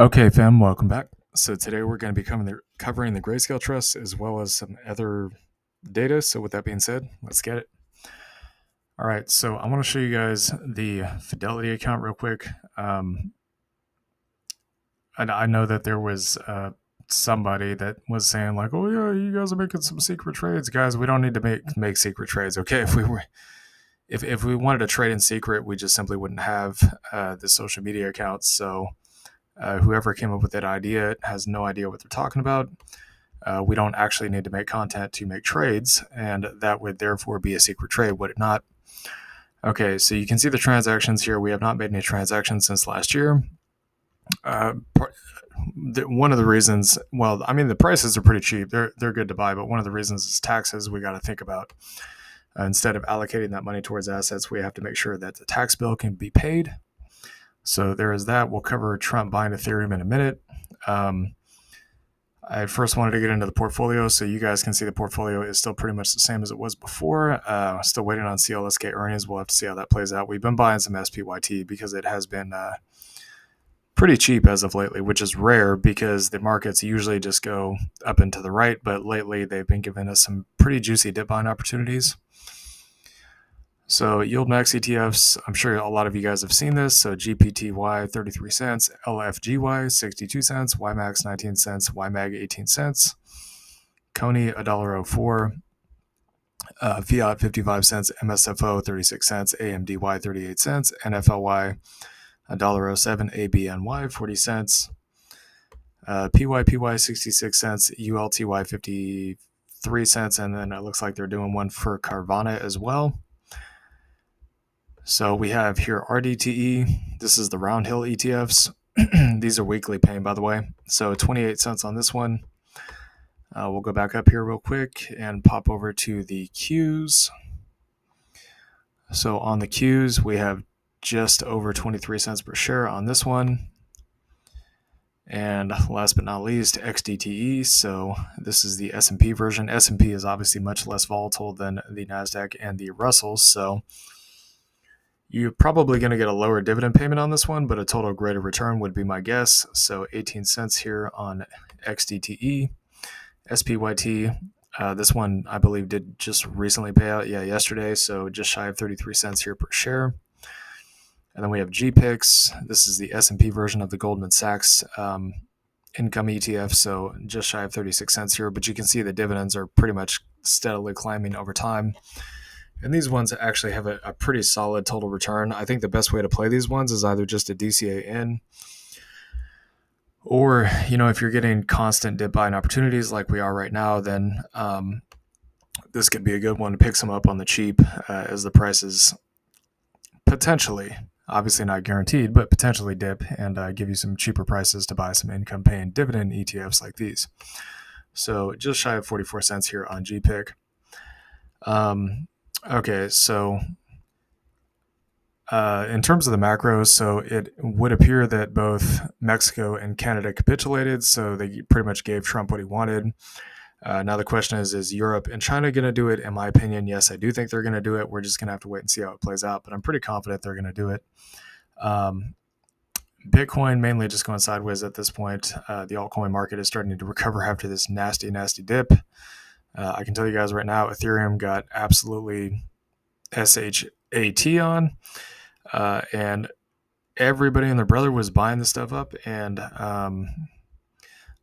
Okay, fam, welcome back. So today we're going to be covering the Grayscale Trust as well as some other data. So with that being said, let's get it. All right, so I want to show you guys the Fidelity account real quick. And I know that there was somebody that was saying like, "Oh yeah, you guys are making some secret trades, guys. We don't need to make secret trades. Okay, if we wanted to trade in secret, we just simply wouldn't have the social media accounts. So whoever came up with that idea has no idea what they're talking about. We don't actually need to make content to make trades, and that would therefore be a secret trade, would it not? Okay, so you can see the transactions here. We have not made any transactions since last year. One of the reasons, well, I mean, the prices are pretty cheap. They're good to buy, but one of the reasons is taxes we got to think about. Instead of allocating that money towards assets, we have to make sure that the tax bill can be paid. So there is that. We'll cover Trump buying Ethereum in a minute. I first wanted to get into the portfolio so you guys can see the portfolio is still pretty much the same as it was before. Still waiting on CLSK earnings. We'll have to see how that plays out. We've been buying some SPYT because it has been pretty cheap as of lately, which is rare because the markets usually just go up and to the right. But lately, they've been giving us some pretty juicy dip buying opportunities. So yield max ETFs, I'm sure a lot of you guys have seen this. So GPTY 33 cents, LFGY 62 cents, YMAX 19 cents, YMAG 18 cents, Coney $1.04, Fiat 55 cents, MSFO 36 cents, AMDY 38 cents, NFLY $1.07, ABNY 40 cents, PYPY 66 cents, ULTY 53 cents, and then it looks like they're doing one for Carvana as well. So we have here RDTE. This is the Round Hill ETFs. These are weekly paying, by the way. So 28 cents on this one. We'll go back up here real quick and pop over to the Qs. So on the Qs, we have just over 23 cents per share on this one. And last but not least, XDTE. So this is the S&P version. S&P is obviously much less volatile than the NASDAQ and the Russell. So you're probably going to get a lower dividend payment on this one, but a total greater return would be my guess. So 18 cents here on XDTE. SPYT, this one I believe did just recently pay out, yesterday. So just shy of 33 cents here per share. And then we have GPIX. This is the S&P version of the Goldman Sachs income ETF. So just shy of 36 cents here, but you can see the dividends are pretty much steadily climbing over time. And these ones actually have a pretty solid total return. I think the best way to play these ones is either just a DCA in, or, if you're getting constant dip buying opportunities like we are right now, then this could be a good one to pick some up on the cheap as the prices potentially, obviously not guaranteed, but potentially dip and give you some cheaper prices to buy some income paying dividend ETFs like these. So just shy of 44 cents here on GPIC. Okay, so in terms of the macros, so it would appear that both Mexico and Canada capitulated, so they pretty much gave Trump what he wanted. Now the question is Europe and China going to do it? In my opinion, yes, I do think they're going to do it. We're just going to have to wait and see how it plays out, but I'm pretty confident they're going to do it. Bitcoin mainly just going sideways at this point. The altcoin market is starting to recover after this nasty dip. I can tell you guys right now, Ethereum got absolutely SHAT on, and everybody and their brother was buying this stuff up. And I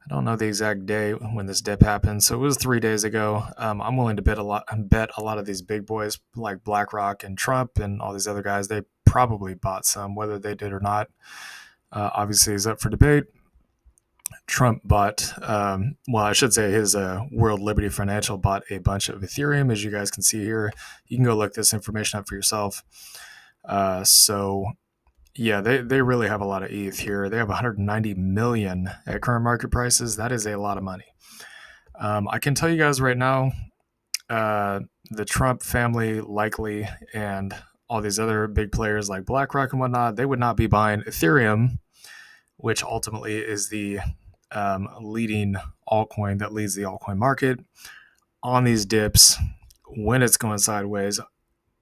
don't know the exact day when this dip happened, so it was 3 days ago. I'm willing to bet a lot of these big boys like BlackRock and Trump and all these other guys. They probably bought some, whether they did or not. Obviously, is up for debate. Trump bought, I should say his World Liberty Financial bought a bunch of Ethereum, as you guys can see here. You can go look this information up for yourself. They really have a lot of ETH here. They have 190 million at current market prices. That is a lot of money. I can tell you guys right now, the Trump family likely and all these other big players like BlackRock and whatnot, they would not be buying Ethereum, which ultimately is the leading altcoin that leads the altcoin market, on these dips when it's going sideways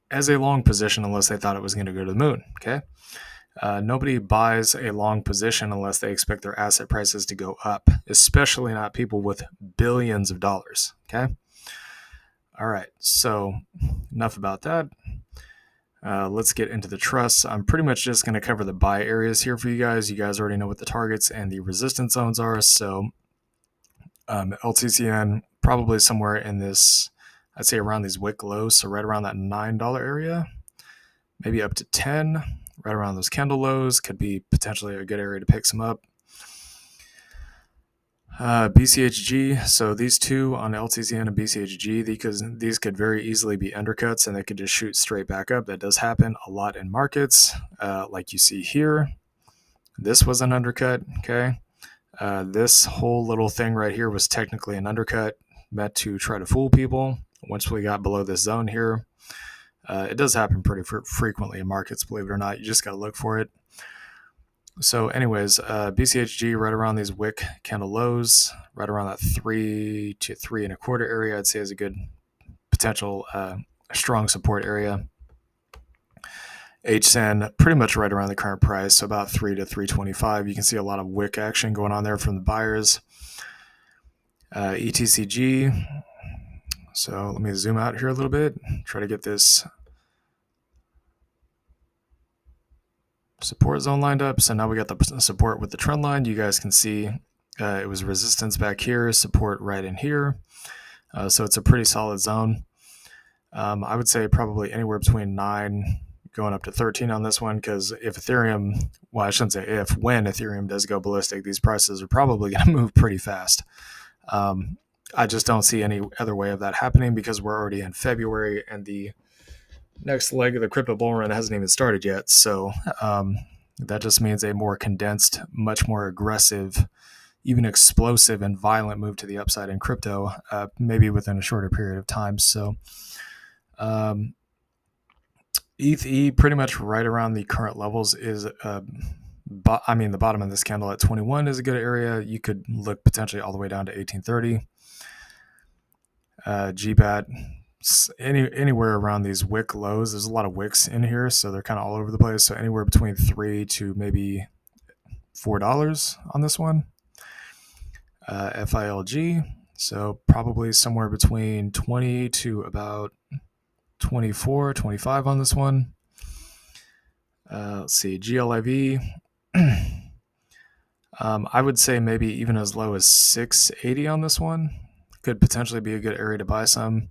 as a long position, unless they thought it was going to go to the moon. Okay. Nobody buys a long position unless they expect their asset prices to go up, especially not people with billions of dollars. Okay. All right. So enough about that. Let's get into the trusts. I'm pretty much just going to cover the buy areas here for you guys. You guys already know what the targets and the resistance zones are. So LTCN probably somewhere in this, I'd say around these wick lows. So right around that $9 area, maybe up to 10, right around those candle lows could be potentially a good area to pick some up. BCHG, so these two on LTCN and BCHG, because these could very easily be undercuts and they could just shoot straight back up. That does happen a lot in markets, like you see here. This was an undercut, okay? This whole little thing right here was technically an undercut meant to try to fool people. Once we got below this zone here, it does happen pretty frequently in markets, believe it or not. You just got to look for it. So anyways, BCHG right around these wick candle lows, right around that 3 to 3.25 area, I'd say is a good potential strong support area. HZEN pretty much right around the current price, so about 3 to 325. You can see a lot of wick action going on there from the buyers. ETCG. So let me zoom out here a little bit, try to get this support zone lined up. So now we got the support with the trend line. You guys can see it was resistance back here, support right in here. So it's a pretty solid zone. I would say probably anywhere between 9 going up to 13 on this one, because if Ethereum, well, I shouldn't say if, when Ethereum does go ballistic, these prices are probably going to move pretty fast. I just don't see any other way of that happening because we're already in February and the next leg of the crypto bull run hasn't even started yet. So that just means a more condensed, much more aggressive, even explosive and violent move to the upside in crypto, maybe within a shorter period of time. So ETH pretty much right around the current levels is, the bottom of this candle at 21 is a good area. You could look potentially all the way down to 1830. GBAT, anywhere around these wick lows. There's a lot of wicks in here, so they're kind of all over the place. So anywhere between $3 to maybe $4 on this one. FILG, so probably somewhere between 20 to about 24, 25 on this one. Let's see, GLIV. I would say maybe even as low as 680 on this one. Could potentially be a good area to buy some.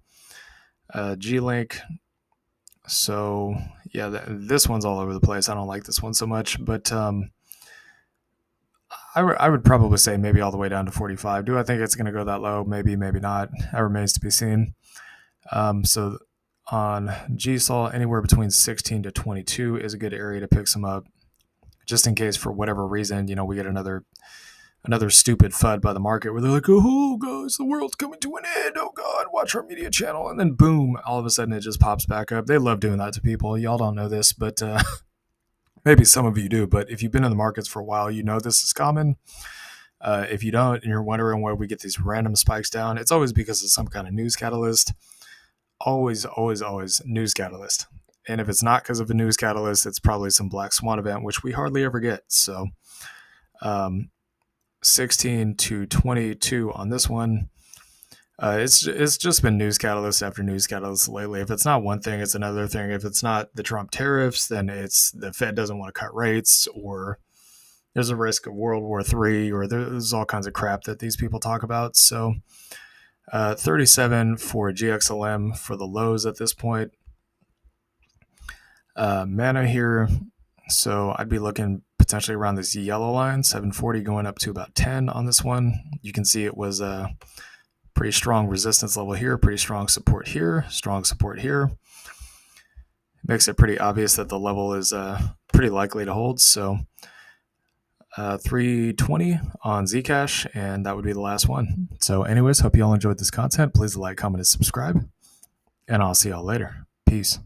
G-Link. So yeah, this one's all over the place. I don't like this one so much, but I would probably say maybe all the way down to 45. Do I think it's going to go that low? Maybe, maybe not. That remains to be seen. So on GSOL, anywhere between 16 to 22 is a good area to pick some up, just in case for whatever reason, we get another stupid FUD by the market where they're like, oh, guys, the world's coming to an end. Oh, God, watch our media channel. And then, boom, all of a sudden it just pops back up. They love doing that to people. Y'all don't know this, but maybe some of you do. But if you've been in the markets for a while, you know this is common. If you don't and you're wondering why we get these random spikes down, it's always because of some kind of news catalyst. Always, always, always news catalyst. And if it's not because of a news catalyst, it's probably some black swan event, which we hardly ever get. So 16 to 22 on this one. It's just been news catalyst after news catalyst lately. If it's not one thing, it's another thing. If it's not the Trump tariffs, then it's the Fed doesn't want to cut rates, or there's a risk of World War III, or there's all kinds of crap that these people talk about. So 37 for GXLM for the lows at this point. Mana here. So I'd be looking potentially around this yellow line, 740 going up to about 10 on this one. You can see it was a pretty strong resistance level here, pretty strong support here, strong support here. Makes it pretty obvious that the level is pretty likely to hold. So 320 on Zcash, and that would be the last one. So anyways, hope you all enjoyed this content. Please like, comment, and subscribe, and I'll see y'all later. Peace.